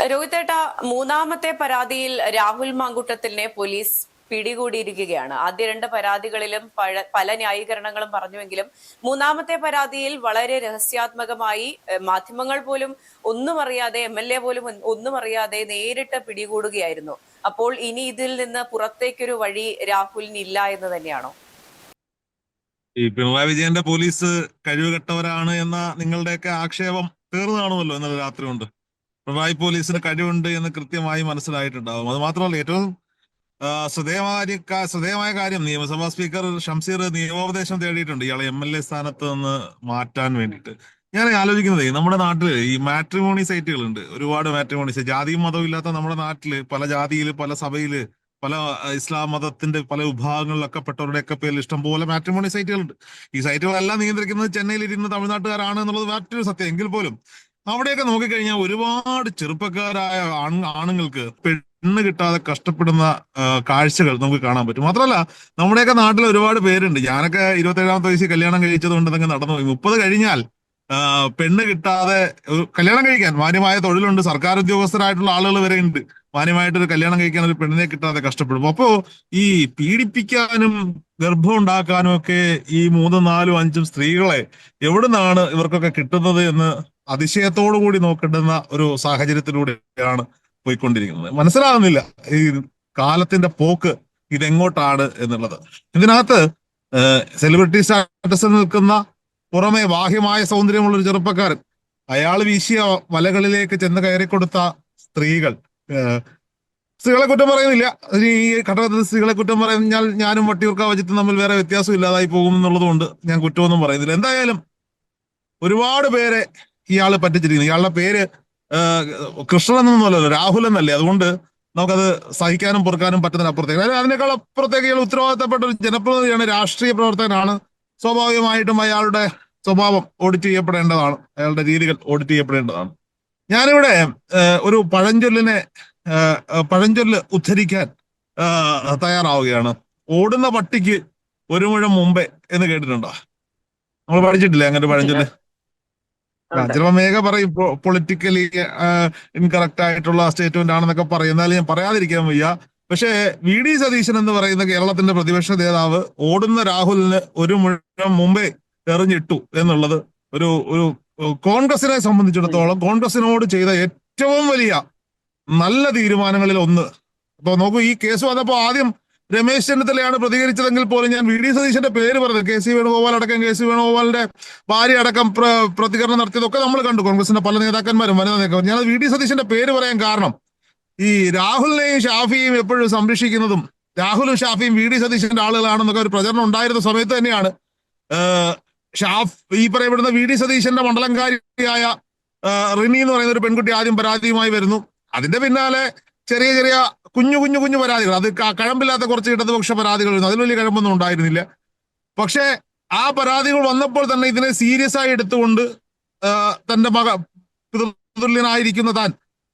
രോഹിതേട്ട, മൂന്നാമത്തെ പരാതിയിൽ രാഹുൽ മാങ്കൂട്ടത്തിലിനെ പോലീസ് പിടികൂടിയിരിക്കുകയാണ്. ആദ്യ രണ്ട് പരാതികളിലും പല ന്യായീകരണങ്ങളും പറഞ്ഞുവെങ്കിലും മൂന്നാമത്തെ പരാതിയിൽ വളരെ രഹസ്യാത്മകമായി മാധ്യമങ്ങൾ പോലും ഒന്നും അറിയാതെ, MLA പോലും ഒന്നും അറിയാതെ നേരിട്ട് പിടികൂടുകയായിരുന്നു. അപ്പോൾ ഇനി ഇതിൽ നിന്ന് പുറത്തേക്കൊരു വഴി രാഹുലിന് ഇല്ല എന്ന് തന്നെയാണോ? ഈ പിണറായി വിജയന്റെ പോലീസ് കഴിവുകെട്ടവരാണ് എന്ന നിങ്ങളുടെയൊക്കെ ആക്ഷേപം തീർന്നു കാണുമല്ലോ ഇന്നലെ രാത്രി കൊണ്ട്. പിണറായി പോലീസിന് കഴിവുണ്ട് എന്ന് കൃത്യമായി മനസ്സിലായിട്ടുണ്ടാവും. അത് മാത്രമല്ല, ഏറ്റവും ശ്രദ്ധേയമായ കാര്യം, നിയമസഭാ സ്പീക്കർ ഷംസീർ നിയമോപദേശം തേടിയിട്ടുണ്ട് ഇയാളെ MLA സ്ഥാനത്ത് നിന്ന് മാറ്റാൻ വേണ്ടിയിട്ട്. ഞാൻ ആലോചിക്കുന്നത്, നമ്മുടെ നാട്ടില് ഈ മാട്രിമോണി സൈറ്റുകളുണ്ട്, ഒരുപാട് മാട്രിമോണി സൈറ്റ്. ജാതിയും മതവും ഇല്ലാത്ത നമ്മുടെ നാട്ടില് പല ജാതിയില്, പല സഭയില്, പല ഇസ്ലാം മതത്തിന്റെ പല വിഭാഗങ്ങളിലൊക്കെ പെട്ടവരുടെയൊക്കെ പേരിൽ ഇഷ്ടംപോലെ മാട്രിമോണി സൈറ്റുകളുണ്ട്. ഈ സൈറ്റുകളെല്ലാം നിയന്ത്രിക്കുന്നത് ചെന്നൈയിൽ ഇരുന്ന തമിഴ്നാട്ടുകാരാണ് എന്നുള്ളത് മറ്റൊരു സത്യം. എങ്കിൽ പോലും അവിടെയൊക്കെ നോക്കിക്കഴിഞ്ഞാൽ ഒരുപാട് ചെറുപ്പക്കാരായ ആണുങ്ങൾക്ക് പെണ്ണ് കിട്ടാതെ കഷ്ടപ്പെടുന്ന കാഴ്ചകൾ നമുക്ക് കാണാൻ പറ്റും. മാത്രമല്ല, നമ്മുടെയൊക്കെ നാട്ടിൽ ഒരുപാട് പേരുണ്ട്. ഞാനൊക്കെ 27ാമത്തെ വയസ്സിൽ കല്യാണം കഴിച്ചത് കൊണ്ട് തന്നെ നടന്നു. 30 കഴിഞ്ഞാൽ പെണ്ണ് കിട്ടാതെ കല്യാണം കഴിക്കാൻ മാന്യമായ തൊഴിലുണ്ട്, സർക്കാർ ഉദ്യോഗസ്ഥരായിട്ടുള്ള ആളുകൾ വരെ ഉണ്ട്, മാന്യമായിട്ടൊരു കല്യാണം കഴിക്കാൻ ഒരു പെണ്ണിനെ കിട്ടാതെ കഷ്ടപ്പെടും. അപ്പോ ഈ പീഡിപ്പിക്കാനും ഗർഭം ഉണ്ടാക്കാനും ഒക്കെ ഈ 3, 4, 5 സ്ത്രീകളെ എവിടുന്നാണ് ഇവർക്കൊക്കെ കിട്ടുന്നത് എന്ന് അതിശയത്തോടു കൂടി നോക്കേണ്ടുന്ന ഒരു സാഹചര്യത്തിലൂടെയാണ് പോയിക്കൊണ്ടിരിക്കുന്നത്. മനസ്സിലാകുന്നില്ല ഈ കാലത്തിന്റെ പോക്ക് ഇതെങ്ങോട്ടാണ് എന്നുള്ളത്. ഇതിനകത്ത് സെലിബ്രിറ്റി സ്റ്റാറ്റസിൽ നിൽക്കുന്ന, പുറമെ ബാഹ്യമായ സൗന്ദര്യമുള്ള ഒരു ചെറുപ്പക്കാരൻ, അയാൾ വീശിയ വലകളിലേക്ക് ചെന്ന് കയറിക്കൊടുത്ത സ്ത്രീകളെ കുറ്റം പറയുന്നില്ല. ഈ ഘട്ടത്തിൽ സ്ത്രീകളെ കുറ്റം പറഞ്ഞാൽ ഞാനും വട്ടിയൂർക്കാവ് അജിത്തും തമ്മിൽ വേറെ വ്യത്യാസം ഇല്ലാതായി പോകും എന്നുള്ളത് കൊണ്ട് ഞാൻ കുറ്റമൊന്നും പറയുന്നില്ല. എന്തായാലും ഒരുപാട് പേരെ ഇയാള് പറ്റിച്ചിരിക്കുന്നു. ഇയാളുടെ പേര് കൃഷ്ണൻ എന്നൊന്നുമല്ലല്ലോ, രാഹുൽ എന്നല്ലേ. അതുകൊണ്ട് നമുക്കത് സഹിക്കാനും പൊറുക്കാനും പറ്റുന്നതിനപ്പുറത്തേക്ക്, അതായത് അതിനേക്കാൾ അപ്പുറത്തേക്ക് ഇയാൾ ഉത്തരവാദിത്തപ്പെട്ട ഒരു ജനപ്രതിനിധിയാണ്, രാഷ്ട്രീയ പ്രവർത്തകനാണ്. സ്വാഭാവികമായിട്ടും അയാളുടെ സ്വഭാവം ഓഡിറ്റ് ചെയ്യപ്പെടേണ്ടതാണ്, അയാളുടെ രീതികൾ ഓഡിറ്റ് ചെയ്യപ്പെടേണ്ടതാണ്. ഞാനിവിടെ ഒരു പഴഞ്ചൊല്ല് ഉദ്ധരിക്കാൻ തയ്യാറാവുകയാണ്. ഓടുന്ന പട്ടിക്ക് ഒരു മുഴം മുമ്പേ എന്ന് കേട്ടിട്ടുണ്ടോ? നമ്മൾ പഠിച്ചിട്ടില്ലേ അങ്ങനെ പഴഞ്ചൊല്ല്? ചിലപ്പോ മേഘ പറയും പൊളിറ്റിക്കലി ഇൻകറക്റ്റ് ആയിട്ടുള്ള സ്റ്റേറ്റ്മെന്റ് ആണെന്നൊക്കെ പറയും, എന്നാലും ഞാൻ പറയാതിരിക്കാൻ വയ്യ. പക്ഷേ VD സതീശൻ എന്ന് പറയുന്ന കേരളത്തിന്റെ പ്രതിപക്ഷ നേതാവ് ഓടുന്ന രാഹുലിന് ഒരു മുഴം മുമ്പേ എറിഞ്ഞിട്ടു എന്നുള്ളത് ഒരു ഒരു കോൺഗ്രസിനെ സംബന്ധിച്ചിടത്തോളം കോൺഗ്രസിനോട് ചെയ്ത ഏറ്റവും വലിയ നല്ല തീരുമാനങ്ങളിൽ ഒന്ന്. അപ്പൊ നോക്കൂ, ഈ കേസ് വന്നപ്പോ ആദ്യം രമേശ് ചെന്നിത്തലയാണ് പ്രതികരിച്ചതെങ്കിൽ പോലും ഞാൻ VD സതീശന്റെ പേര് പറഞ്ഞത്, KC വേണുഗോപാൽ അടക്കം, KC വേണുഗോപാലിന്റെ ഭാര്യ അടക്കം പ്രതികരണം നടത്തിയതൊക്കെ നമ്മൾ കണ്ടു, കോൺഗ്രസിന്റെ പല നേതാക്കന്മാരും വനിതാ നേതാക്കന്മാരും. ഞാൻ VD സതീശന്റെ പേര് പറയാൻ കാരണം, ഈ രാഹുലിനെയും ഷാഫിയും എപ്പോഴും സംരക്ഷിക്കുന്നതും രാഹുലും ഷാഫിയും VD സതീശന്റെ ആളുകളാണെന്നൊക്കെ ഒരു പ്രചരണം ഉണ്ടായിരുന്ന സമയത്ത് തന്നെയാണ് ഈ പറയപ്പെടുന്ന VD സതീശന്റെ മണ്ഡലംകാരിയായ റിനി എന്ന് പറയുന്ന ഒരു പെൺകുട്ടി ആദ്യം പരാതിയുമായി വരുന്നു. അതിന്റെ പിന്നാലെ ചെറിയ ചെറിയ കുഞ്ഞു പരാതികൾ, അത് കഴമ്പില്ലാത്ത കുറച്ച് ഇടതുപക്ഷ പരാതികൾ വരുന്നു. അതിൽ വലിയ കഴമ്പൊന്നും ഉണ്ടായിരുന്നില്ല. പക്ഷേ ആ പരാതികൾ വന്നപ്പോൾ തന്നെ ഇതിനെ സീരിയസ് ആയി എടുത്തുകൊണ്ട് തന്റെ പിതൃതുല്യനായിരിക്കുന്ന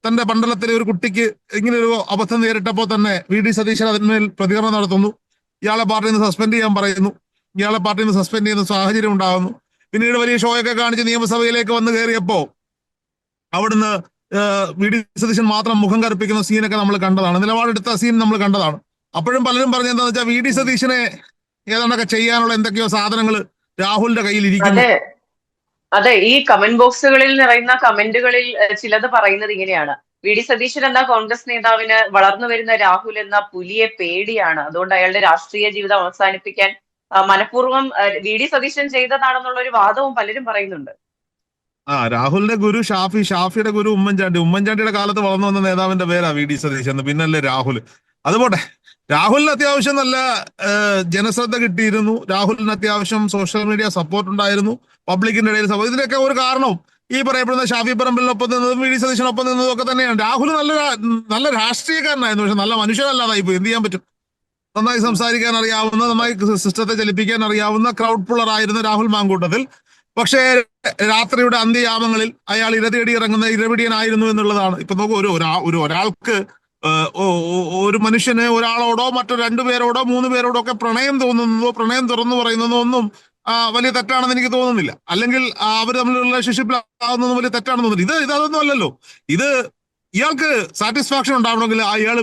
തന്റെ മണ്ഡലത്തിലെ ഒരു കുട്ടിക്ക് ഇങ്ങനെ ഒരു അബദ്ധം നേരിട്ടപ്പോൾ തന്നെ VD സതീശൻ അതിന്മേൽ പ്രതികരണം നടത്തുന്നു. ഇയാളെ പാർട്ടിയിൽ നിന്ന് സസ്പെൻഡ് ചെയ്യാൻ പറയുന്നു. ഇയാളെ പാർട്ടിയിൽ നിന്ന് സസ്പെൻഡ് ചെയ്യുന്ന സാഹചര്യം ഉണ്ടാകുന്നു. പിന്നീട് വലിയ ഷോയൊക്കെ കാണിച്ച് നിയമസഭയിലേക്ക് വന്നു കയറിയപ്പോ അവിടുന്ന് VD സതീശൻ മാത്രം മുഖം കറുപ്പിക്കുന്ന സീനൊക്കെ നമ്മൾ കണ്ടതാണ്, നിലപാടെടുത്ത സീൻ നമ്മൾ കണ്ടതാണ്. അപ്പോഴും പലരും പറഞ്ഞെന്താന്ന് വെച്ചാൽ VD സതീശനെ ഏതാണ്ടൊക്കെ ചെയ്യാനുള്ള എന്തൊക്കെയോ സാധനങ്ങൾ രാഹുലിന്റെ കയ്യിൽ ഇരിക്കുന്നു. അതെ, ഈ കമന്റ് ബോക്സുകളിൽ നിറയുന്ന കമന്റുകളിൽ ചിലത് പറയുന്നത് ഇങ്ങനെയാണ്: VD സതീശൻ എന്ന കോൺഗ്രസ് നേതാവിന് വളർന്നു വരുന്ന രാഹുൽ എന്ന പുലിയെ പേടിയാണ്, അതുകൊണ്ട് അയാളുടെ രാഷ്ട്രീയ ജീവിതം അവസാനിപ്പിക്കാൻ മനഃപൂർവ്വം VD സതീശൻ ചെയ്തതാണെന്നുള്ള ഒരു വാദവും പലരും പറയുന്നുണ്ട്. രാഹുലിന്റെ ഗുരു ഷാഫിയുടെ ഗുരു ഉമ്മൻചാണ്ടിയുടെ കാലത്ത് വളർന്നു വന്ന നേതാവിന്റെ പേരാ VD സതീശൻ, പിന്നല്ലേ രാഹുൽ. അതുപോട്ടെ, രാഹുലിന് അത്യാവശ്യം നല്ല ജനശ്രദ്ധ കിട്ടിയിരുന്നു, രാഹുലിന് അത്യാവശ്യം സോഷ്യൽ മീഡിയ സപ്പോർട്ട് ഉണ്ടായിരുന്നു, പബ്ലിക്കിന്റെ ഇടയിൽ സപ്പോർട്ട്. ഇതിനൊക്കെ ഒരു കാരണവും ഈ പറയപ്പെടുന്ന ഷാഫി പറമ്പിലിനൊപ്പം നിന്നതും VD സതീശനൊപ്പം നിന്നതും ഒക്കെ തന്നെയാണ്. രാഹുൽ നല്ല രാഷ്ട്രീയക്കാരനായിരുന്നു, പക്ഷെ നല്ല മനുഷ്യനല്ലാതായി പോയി. എന്ത് ചെയ്യാൻ പറ്റും? നന്നായി സംസാരിക്കാൻ അറിയാവുന്ന, നന്നായി സിസ്റ്റത്തെ ചലിപ്പിക്കാൻ അറിയാവുന്ന ക്രൗഡ് പുള്ളർ ആയിരുന്നു രാഹുൽ മാങ്കൂട്ടത്തിൽ. പക്ഷേ രാത്രിയുടെ അന്ത്യയാമങ്ങളിൽ അയാൾ ഇരതേടി ഇറങ്ങുന്ന ഇരപിടിയനായിരുന്നു എന്നുള്ളതാണ്. ഇപ്പൊ നോക്കൂ, ഒരാൾക്ക് ഒരു മനുഷ്യന് ഒരാളോടോ മറ്റു 2 പേരോടോ 3 പേരോടോ ഒക്കെ പ്രണയം തോന്നുന്നതോ പ്രണയം തുറന്നു പറയുന്നതോ ഒന്നും വലിയ തെറ്റാണെന്ന് എനിക്ക് തോന്നുന്നില്ല. അല്ലെങ്കിൽ അവർ തമ്മിലുള്ള റിലേഷൻഷിപ്പിലാകുന്നതും വലിയ തെറ്റാണെന്ന് തോന്നുന്നില്ല. ഇതൊന്നും അല്ലല്ലോ. ഇത് ഇയാൾക്ക് സാറ്റിസ്ഫാക്ഷൻ ഉണ്ടാവണമെങ്കിൽ അയാൾ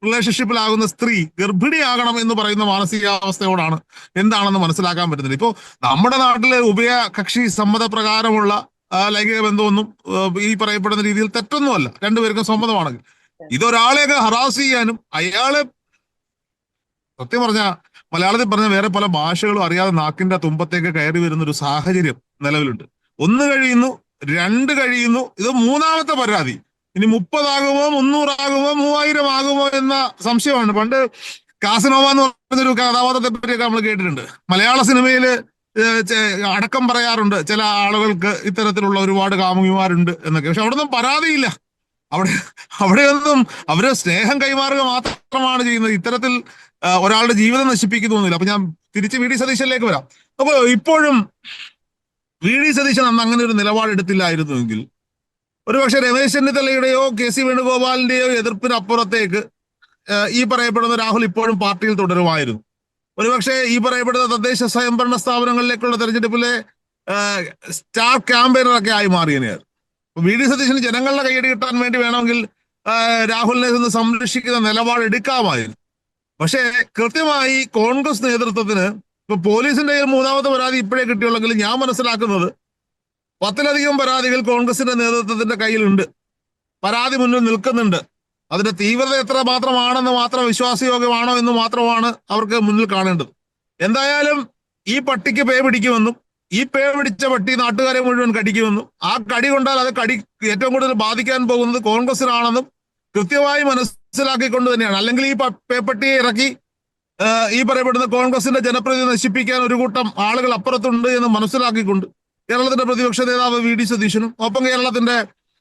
റിലേഷൻഷിപ്പിലാകുന്ന സ്ത്രീ ഗർഭിണിയാകണം എന്ന് പറയുന്ന മാനസികാവസ്ഥയോടാണ് എന്താണെന്ന് മനസ്സിലാക്കാൻ പറ്റുന്നില്ല. ഇപ്പോ നമ്മുടെ നാട്ടിലെ ഉഭയകക്ഷി സമ്മതപ്രകാരമുള്ള ലൈംഗിക ബന്ധമൊന്നും ഈ പറയപ്പെടുന്ന രീതിയിൽ തെറ്റൊന്നുമല്ല, രണ്ടുപേർക്കും സമ്മതമാണെങ്കിൽ. ഇതൊരാളെയൊക്കെ ഹറാസ് ചെയ്യാനും അയാളെ സത്യം പറഞ്ഞ മലയാളത്തിൽ പറഞ്ഞ വേറെ പല ഭാഷകളും അറിയാതെ നാക്കിന്റെ തുമ്പത്തേക്ക് കയറി വരുന്ന ഒരു സാഹചര്യം നിലവിലുണ്ട്. 1 കഴിയുന്നു, 2 കഴിയുന്നു, ഇത് 3ാമത്തെ പരാതി. ഇനി 30 ആകുമോ, 300 ആകുമോ, 3000 ആകുമോ എന്ന സംശയമാണ്. പണ്ട് കാസനോവ എന്ന് പറഞ്ഞൊരു കഥാപാത്രത്തെ പറ്റിയൊക്കെ നമ്മൾ കേട്ടിട്ടുണ്ട്. മലയാള സിനിമയില് അടക്കം പറയാറുണ്ട് ചില ആളുകൾക്ക് ഇത്തരത്തിലുള്ള ഒരുപാട് കാമുകിമാരുണ്ട് എന്നൊക്കെ. പക്ഷെ അവിടെ ഒന്നും പരാതിയില്ല. അവിടെയൊന്നും അവര് സ്നേഹം കൈമാറുക മാത്രമാണ് ചെയ്യുന്നത്. ഇത്തരത്തിൽ ഒരാളുടെ ജീവിതം നശിപ്പിക്കുന്നൊന്നുമില്ല. അപ്പൊ ഞാൻ തിരിച്ച് വി ഡി സതീശനിലേക്ക് വരാം. അപ്പൊ ഇപ്പോഴും വി ഡി സതീശൻ അന്ന് അങ്ങനെ ഒരു നിലപാടെടുത്തില്ലായിരുന്നുവെങ്കിൽ ഒരുപക്ഷെ രമേശ് ചെന്നിത്തലയുടെയോ കെ സി വേണുഗോപാലിന്റെയോ എതിർപ്പിനപ്പുറത്തേക്ക് ഈ പറയപ്പെടുന്ന രാഹുൽ ഇപ്പോഴും പാർട്ടിയിൽ തുടരുമായിരുന്നു. ഒരുപക്ഷെ ഈ പറയപ്പെടുന്ന തദ്ദേശ സ്വയംഭരണ സ്ഥാപനങ്ങളിലേക്കുള്ള തെരഞ്ഞെടുപ്പിലെ സ്റ്റാർ ക്യാമ്പയിനറൊക്കെ ആയി മാറിയനെയാണ്. വി ഡി സതീശന് ജനങ്ങളുടെ കൈയടി കിട്ടാൻ വേണ്ടി വേണമെങ്കിൽ രാഹുലിനെ നിന്ന് സംരക്ഷിക്കുന്ന നിലപാട് എടുക്കാമായിരുന്നു. പക്ഷേ കൃത്യമായി കോൺഗ്രസ് നേതൃത്വത്തിന് ഇപ്പൊ പോലീസിന്റെ 3ാമത്തെ പരാതി ഇപ്പോഴേ കിട്ടിയുള്ളെങ്കിൽ ഞാൻ മനസ്സിലാക്കുന്നത് 10ലധികം പരാതികൾ കോൺഗ്രസിന്റെ നേതൃത്വത്തിന്റെ കയ്യിലുണ്ട്. പരാതി മുന്നിൽ നിൽക്കുന്നുണ്ട്. അതിന്റെ തീവ്രത എത്ര മാത്രമാണെന്ന് മാത്രം വിശ്വാസയോഗ്യമാണോ എന്ന് മാത്രമാണ് അവർക്ക് മുന്നിൽ കാണേണ്ടത്. എന്തായാലും ഈ പട്ടിക്ക് പേ പിടിക്കുമെന്നും ഈ പേ പിടിച്ച പട്ടി നാട്ടുകാരെ മുഴുവൻ കടിക്കുമെന്നും ആ കടി കൊണ്ടാൽ അത് ഏറ്റവും കൂടുതൽ ബാധിക്കാൻ പോകുന്നത് കോൺഗ്രസിനാണെന്നും കൃത്യമായി മനസ്സിലാക്കിക്കൊണ്ട് തന്നെയാണ്. അല്ലെങ്കിൽ ഈ പേപ്പട്ടിയെ ഇറക്കി ഈ പറയപ്പെടുന്ന കോൺഗ്രസിന്റെ ജനപ്രതിനിധി നശിപ്പിക്കാൻ ഒരു കൂട്ടം ആളുകൾ അപ്പുറത്തുണ്ട് എന്ന് മനസ്സിലാക്കിക്കൊണ്ട് കേരളത്തിന്റെ പ്രതിപക്ഷ നേതാവ് വി ഡി സതീശനും ഒപ്പം കേരളത്തിന്റെ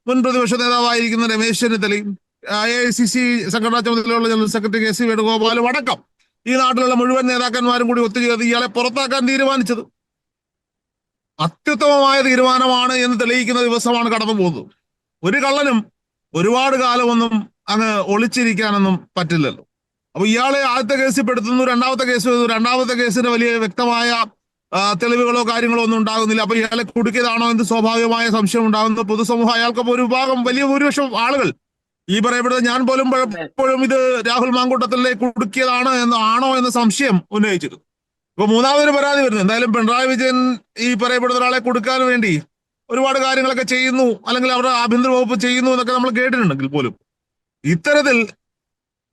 മുൻ പ്രതിപക്ഷ നേതാവായിരിക്കുന്ന രമേശ് ചെന്നിത്തലയും AICC സംഘടനാ ചുമതലയുള്ള ജനറൽ സെക്രട്ടറി കെ സി വേണുഗോപാലും അടക്കം ഈ നാട്ടിലുള്ള മുഴുവൻ നേതാക്കന്മാരും കൂടി ഒത്തുചേർന്ന് ഇയാളെ പുറത്താക്കാൻ തീരുമാനിച്ചത് അത്യുത്തമമായ തീരുമാനമാണ് എന്ന് തെളിയിക്കുന്ന ദിവസമാണ് കടന്നു പോകുന്നത്. ഒരു കള്ളനും ഒരുപാട് കാലമൊന്നും അങ്ങ് ഒളിച്ചിരിക്കാനൊന്നും പറ്റില്ലല്ലോ. അപ്പൊ ഇയാളെ ആദ്യത്തെ കേസിൽ പെടുത്തുന്നു, 2ാമത്തെ കേസ് വരുന്നു. 2ാമത്തെ കേസിന് വലിയ വ്യക്തമായ തെളിവുകളോ കാര്യങ്ങളോ ഒന്നും ഉണ്ടാകുന്നില്ല. അപ്പൊ ഇയാളെ കുടുക്കിയതാണോ എന്ന് സ്വാഭാവികമായ സംശയം ഉണ്ടാകുന്നു. പൊതുസമൂഹം അയാൾക്കൊപ്പം ഒരു വിഭാഗം വലിയ ഭൂരിപക്ഷം ആളുകൾ ഈ പറയപ്പെടുന്നത് ഞാൻ പോലും പലപ്പോഴും ഇത് രാഹുൽ മാങ്കൂട്ടത്തിലെ കുടുക്കിയതാണ് ആണോ എന്ന സംശയം ഉന്നയിച്ചിരുന്നു. ഇപ്പൊ 3ാമതൊരു പരാതി വരുന്നു. എന്തായാലും പിണറായി വിജയൻ ഈ പറയപ്പെടുന്ന ഒരാളെ കൊടുക്കാൻ വേണ്ടി ഒരുപാട് കാര്യങ്ങളൊക്കെ ചെയ്യുന്നു, അല്ലെങ്കിൽ അവരുടെ ആഭ്യന്തര വകുപ്പ് ചെയ്യുന്നു എന്നൊക്കെ നമ്മൾ കേട്ടിട്ടുണ്ടെങ്കിൽ പോലും ഇത്തരത്തിൽ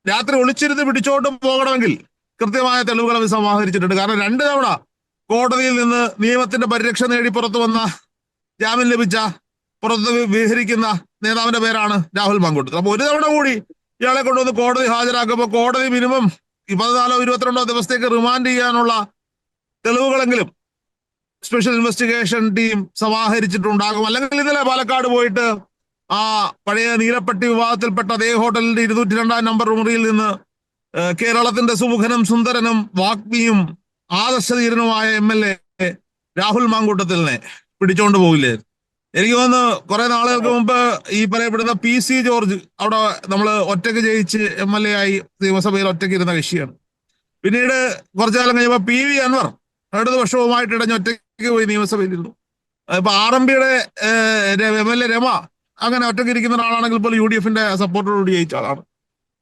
രാത്രി ഒളിച്ചിരുന്ന് പിടിച്ചോണ്ടും പോകണമെങ്കിൽ കൃത്യമായ തെളിവുകൾ അവർ സമാഹരിച്ചിട്ടുണ്ട്. കാരണം 2 തവണ കോടതിയിൽ നിന്ന് നിയമത്തിന്റെ പരിരക്ഷ നേടി പുറത്തു വന്ന ജാമ്യം ലഭിച്ച പുറത്ത് വിഹരിക്കുന്ന നേതാവിന്റെ പേരാണ് രാഹുൽ മാങ്കൂട്ടത്തിൽ. അപ്പൊ ഒരു തവണ കൂടി ഇയാളെ കൊണ്ടുവന്ന് കോടതി ഹാജരാക്കുമ്പോൾ കോടതി മിനിമം 14 22 ദിവസത്തേക്ക് റിമാൻഡ് ചെയ്യാനുള്ള തെളിവുകളെങ്കിലും സ്പെഷ്യൽ ഇൻവെസ്റ്റിഗേഷൻ ടീം സമാഹരിച്ചിട്ടുണ്ടാകും. അല്ലെങ്കിൽ ഇന്നലെ പാലക്കാട് പോയിട്ട് ആ പഴയ നീലപ്പെട്ടി വിവാദത്തിൽപ്പെട്ട അതേ ഹോട്ടലിന്റെ 202 നമ്പർ മുറിയിൽ നിന്ന് കേരളത്തിന്റെ സുമുഖനും സുന്ദരനും വാഗ്മിയും ആദർശധീരനുമായ MLA രാഹുൽ മാങ്കൂട്ടത്തിലിനെ പിടിച്ചോണ്ട് പോകില്ലേ? എനിക്ക് തോന്നുന്നു കുറെ നാളുകൾക്ക് മുമ്പ് ഈ പറയപ്പെടുന്ന PC ജോർജ് അവിടെ നമ്മൾ ഒറ്റയ്ക്ക് ജയിച്ച് MLA ആയി നിയമസഭയിൽ ഒറ്റയ്ക്ക് ഇരുന്ന കക്ഷിയാണ്. പിന്നീട് കുറച്ചു കാലം കഴിയുമ്പോൾ PV അൻവർ ഇടതുപക്ഷവുമായിട്ട് ഇടഞ്ഞ് ഒറ്റയ്ക്ക് പോയി നിയമസഭയിൽ ഇരുന്നു. ഇപ്പൊ RMPയുടെ MLA രമ അങ്ങനെ ഒറ്റയ്ക്ക് ഇരിക്കുന്ന ഒരാളാണെങ്കിൽ പോലും UDFന്റെ സപ്പോർട്ടോടുകൂടി ജയിച്ച ആളാണ്.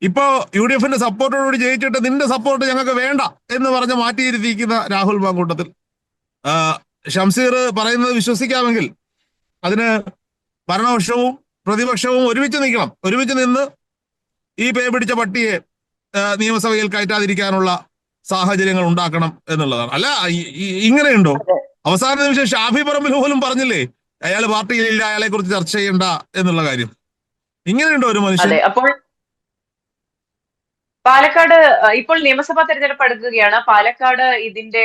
ഇപ്പോ UDFന്റെ സപ്പോർട്ടോടുകൂടി ജയിച്ചിട്ട് നിന്റെ സപ്പോർട്ട് ഞങ്ങൾക്ക് വേണ്ട എന്ന് പറഞ്ഞ് മാറ്റിയിരുത്തിയിരിക്കുന്ന രാഹുൽ മാങ്കൂട്ടത്തിൽ. ഷംസീർ പറയുന്നത് വിശ്വസിക്കാമെങ്കിൽ അതിന് ഭരണപക്ഷവും പ്രതിപക്ഷവും ഒരുമിച്ച് നിൽക്കണം. ഒരുമിച്ച് നിന്ന് ഈ പേ പിടിച്ച പട്ടിയെ നിയമസഭയിൽ കയറ്റാതിരിക്കാനുള്ള സാഹചര്യങ്ങൾ ഉണ്ടാക്കണം എന്നുള്ളതാണ്. അല്ല ഇങ്ങനെയുണ്ടോ? അവസാന നിമിഷം ഷാഫി പറമ്പിൽ പോലും പറഞ്ഞില്ലേ അയാൾ പാർട്ടിയിലില്ല, അയാളെ കുറിച്ച് ചർച്ച ചെയ്യണ്ട എന്നുള്ള കാര്യം. ഇങ്ങനെയുണ്ടോ ഒരു മനുഷ്യൻ? അപ്പോൾ പാലക്കാട് ഇപ്പോൾ നിയമസഭാ തെരഞ്ഞെടുപ്പ് അടുക്കുകയാണ്. പാലക്കാട് ഇതിന്റെ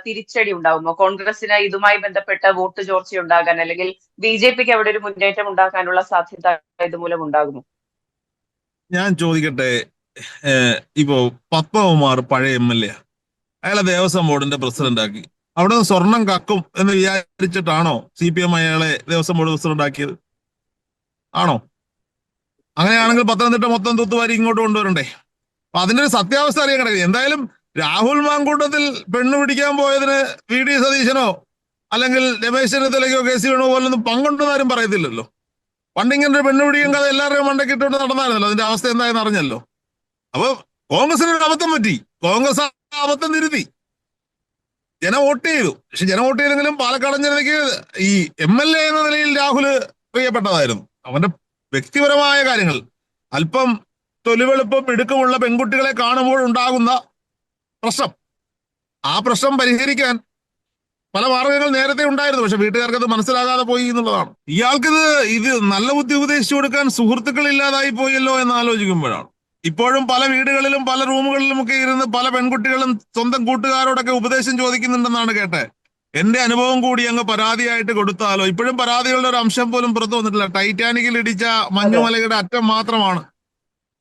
തിരിച്ചടി ഉണ്ടാകുമോ? കോൺഗ്രസിന് ഇതുമായി ബന്ധപ്പെട്ട വോട്ട് ചോർച്ച ഉണ്ടാകാൻ അല്ലെങ്കിൽ BJPക്ക് അവിടെ ഒരു മുന്നേറ്റം ഉണ്ടാക്കാനുള്ള സാധ്യത ഇതുമൂലം ഉണ്ടാകുമോ? ഞാൻ ചോദിക്കട്ടെ, ഇപ്പോ പത്മകുമാർ പഴയ MLA, അയാളെ ദേവസ്വം ബോർഡിന്റെ പ്രസിഡന്റ് ആക്കി. അവിടെ നിന്ന് സ്വർണം കക്കും എന്ന് വിചാരിച്ചിട്ടാണോ CPM അയാളെ ദേവസ്വം ബോർഡ് പ്രസിഡന്റ് ആക്കിയത്? ആണോ? അങ്ങനെയാണെങ്കിൽ പത്തനംതിട്ട മൊത്തം തൂത്തുവാരി ഇങ്ങോട്ട് കൊണ്ടുവരണ്ടേ? അപ്പൊ അതിന്റെ ഒരു സത്യാവസ്ഥ അറിയാൻ കിടക്കുക. എന്തായാലും രാഹുൽ മാങ്കൂട്ടത്തിൽ പെണ്ണു പിടിക്കാൻ പോയതിന് VD സതീശനോ അല്ലെങ്കിൽ രമേശ് ചെന്നിത്തലയ്ക്കോ KC വേണുഗോപാലൊന്നും പങ്കുണ്ടെന്നാരും പറയത്തില്ലല്ലോ. പണ്ടിങ്ങനെ ഒരു പെണ്ണുപിടിയും കഥ എല്ലാവരുടെയും മണ്ടയ്ക്ക് ഇട്ടുകൊണ്ട് നടന്നായിരുന്നല്ലോ. അതിന്റെ അവസ്ഥ എന്തായെന്ന് അറിഞ്ഞല്ലോ. അപ്പൊ കോൺഗ്രസിന് ഒരു അബദ്ധം പറ്റി. കോൺഗ്രസ് ആ അബദ്ധം തിരുത്തി. ജനം വോട്ട് ചെയ്തു. പക്ഷെ ജനം വോട്ട് ചെയ്തെങ്കിലും പാലക്കാടൻ ജനതയ്ക്ക് ഈ MLA എന്ന നിലയിൽ രാഹുല് പ്രിയപ്പെട്ടതായിരുന്നു. അവന്റെ വ്യക്തിപരമായ കാര്യങ്ങൾ, അല്പം തൊലിവെളുപ്പും ഇടുക്കമുള്ള പെൺകുട്ടികളെ കാണുമ്പോൾ ഉണ്ടാകുന്ന പ്രശ്നം, ആ പ്രശ്നം പരിഹരിക്കാൻ പല മാർഗങ്ങൾ നേരത്തെ ഉണ്ടായിരുന്നു. പക്ഷെ വീട്ടുകാർക്ക് അത് മനസ്സിലാകാതെ പോയി എന്നുള്ളതാണ്. ഇത് നല്ല ബുദ്ധി ഉപദേശിച്ചു കൊടുക്കാൻ സുഹൃത്തുക്കൾ ഇല്ലാതായി പോയല്ലോ എന്ന് ആലോചിക്കുമ്പോഴാണ്. ഇപ്പോഴും പല വീടുകളിലും പല റൂമുകളിലുമൊക്കെ ഇരുന്ന് പല പെൺകുട്ടികളും സ്വന്തം കൂട്ടുകാരോടൊക്കെ ഉപദേശം ചോദിക്കുന്നുണ്ടെന്നാണ് കേട്ടെ. എന്റെ അനുഭവം കൂടി അങ്ങ് പരാതിയായിട്ട് കൊടുത്താലോ? ഇപ്പോഴും പരാതികളുടെ ഒരു അംശം പോലും പുറത്തു വന്നിട്ടില്ല. ടൈറ്റാനിക്കിൽ ഇടിച്ച മഞ്ഞുമലയുടെ അറ്റം മാത്രമാണ്.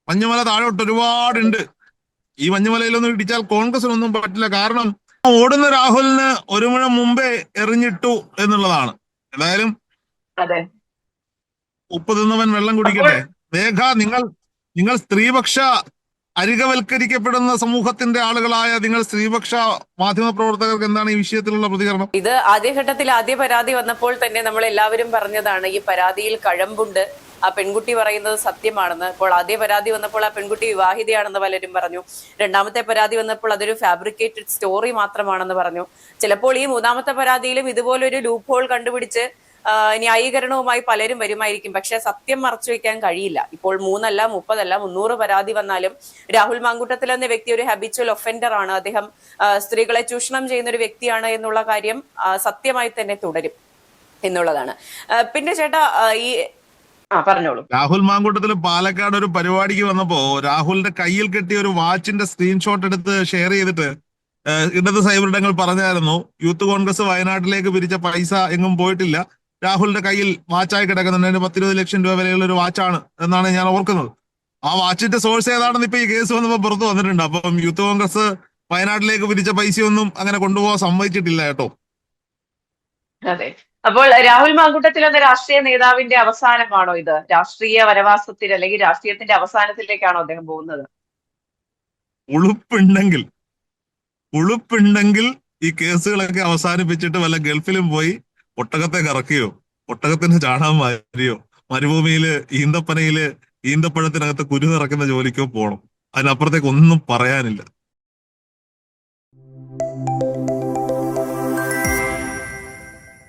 മഞ്ഞുമല താഴോട്ട് ഒരുപാടുണ്ട്. ഈ മഞ്ഞുമലയിലൊന്നും ഇടിച്ചാൽ കോൺഗ്രസിനൊന്നും പറ്റില്ല. കാരണം ഓടുന്ന രാഹുലിന് ഒരു മുഴം മുമ്പേ എറിഞ്ഞിട്ടു എന്നുള്ളതാണ്. എന്തായാലും ഉപ്പ് തിന്നവൻ വെള്ളം കുടിക്കട്ടെ. രേഖ, നിങ്ങൾ സ്ത്രീപക്ഷ അരികവൽക്കരിക്കപ്പെടുന്ന സമൂഹത്തിന്റെ ആളുകളായ നിങ്ങൾ സ്ത്രീപക്ഷ മാധ്യമ പ്രവർത്തകർക്ക് എന്താണ് ഈ വിഷയത്തിലുള്ള പ്രതികരണം? ഇത് ആദ്യഘട്ടത്തിൽ ആദ്യ പരാതി വന്നപ്പോൾ തന്നെ നമ്മൾ എല്ലാവരും പറഞ്ഞതാണ് ഈ പരാതിയിൽ കഴമ്പുണ്ട്, ആ പെൺകുട്ടി പറയുന്നത് സത്യമാണെന്ന്. അപ്പോൾ ആദ്യ പരാതി വന്നപ്പോൾ ആ പെൺകുട്ടി വിവാഹിതയാണെന്ന് പലരും പറഞ്ഞു. രണ്ടാമത്തെ പരാതി വന്നപ്പോൾ അതൊരു ഫാബ്രിക്കേറ്റഡ് സ്റ്റോറി മാത്രമാണെന്ന് പറഞ്ഞു. ചിലപ്പോൾ ഈ മൂന്നാമത്തെ പരാതിയിലും ഇതുപോലൊരു ലൂപ്പ് ഹോൾ കണ്ടുപിടിച്ച് ന്യായീകരണവുമായി പലരും വരുമായിരിക്കും. പക്ഷെ സത്യം മറച്ചു വെക്കാൻ കഴിയില്ല. ഇപ്പോൾ 3 അല്ല 30 അല്ല 300 പരാതി വന്നാലും രാഹുൽ മാങ്കൂട്ടത്തിൽ എന്ന വ്യക്തി ഒരു ഹാബിച്വൽ ഒഫൻഡർ ആണ്. അദ്ദേഹം സ്ത്രീകളെ ചൂഷണം ചെയ്യുന്ന ഒരു വ്യക്തിയാണ് എന്നുള്ള കാര്യം സത്യമായി തന്നെ തുടരും എന്നുള്ളതാണ്. പിന്നെ ചേട്ടാ, പറഞ്ഞോളൂ. രാഹുൽ മാങ്കൂട്ടത്തിൽ പാലക്കാട് ഒരു പരിപാടിക്ക് വന്നപ്പോ രാഹുലിന്റെ കയ്യിൽ കെട്ടിയ ഒരു വാച്ചിന്റെ സ്ക്രീൻഷോട്ട് എടുത്ത് ഷെയർ ചെയ്തിട്ട് ഇടത് സൈബറിടങ്ങൾ പറഞ്ഞായിരുന്നു, യൂത്ത് കോൺഗ്രസ് വയനാട്ടിലേക്ക് പിരിച്ച പൈസ എങ്ങും പോയിട്ടില്ല, രാഹുലിന്റെ കയ്യിൽ വാച്ചായി കിടക്കുന്നുണ്ട്, 10-20 ലക്ഷം രൂപ വിലയുള്ള ഒരു വാച്ചാണ് എന്നാണ് ഞാൻ ഓർക്കുന്നത്. ആ വാച്ചിന്റെ സോഴ്സ് ഏതാണെന്ന് ഇപ്പൊ ഈ കേസ് വന്നപ്പോ പുറത്തു വന്നിട്ടുണ്ട്. അപ്പം യൂത്ത് കോൺഗ്രസ് വയനാട്ടിലേക്ക് പിരിച്ച പൈസയൊന്നും അങ്ങനെ കൊണ്ടുപോകാൻ സമ്മതിച്ചിട്ടില്ല കേട്ടോ. അതെ. അപ്പോൾ രാഹുൽ മാങ്കൂട്ടത്തിൽ എന്ന രാഷ്ട്രീയ നേതാവിന്റെ അവസാനമാണോ ഇത്? രാഷ്ട്രീയ വനവാസത്തിൽ അല്ലെങ്കിൽ രാഷ്ട്രീയത്തിന്റെ അവസാനത്തിലേക്കാണോ അദ്ദേഹം പോകുന്നത്? ഉളുപ്പുണ്ടെങ്കിൽ ഈ കേസുകളൊക്കെ അവസാനിപ്പിച്ചിട്ട് വല്ല ഗൾഫിലും പോയി ഒട്ടകത്തെ കറക്കുകയോ ഒട്ടകത്തിന് ചാണകം വാരിയോ മരുഭൂമിയില് ഈന്തപ്പനയില് ഈന്തപ്പഴത്തിനകത്ത് കുരു നിറക്കുന്ന ജോലിക്കോ പോകണം. അതിനപ്പുറത്തേക്ക് ഒന്നും പറയാനില്ല.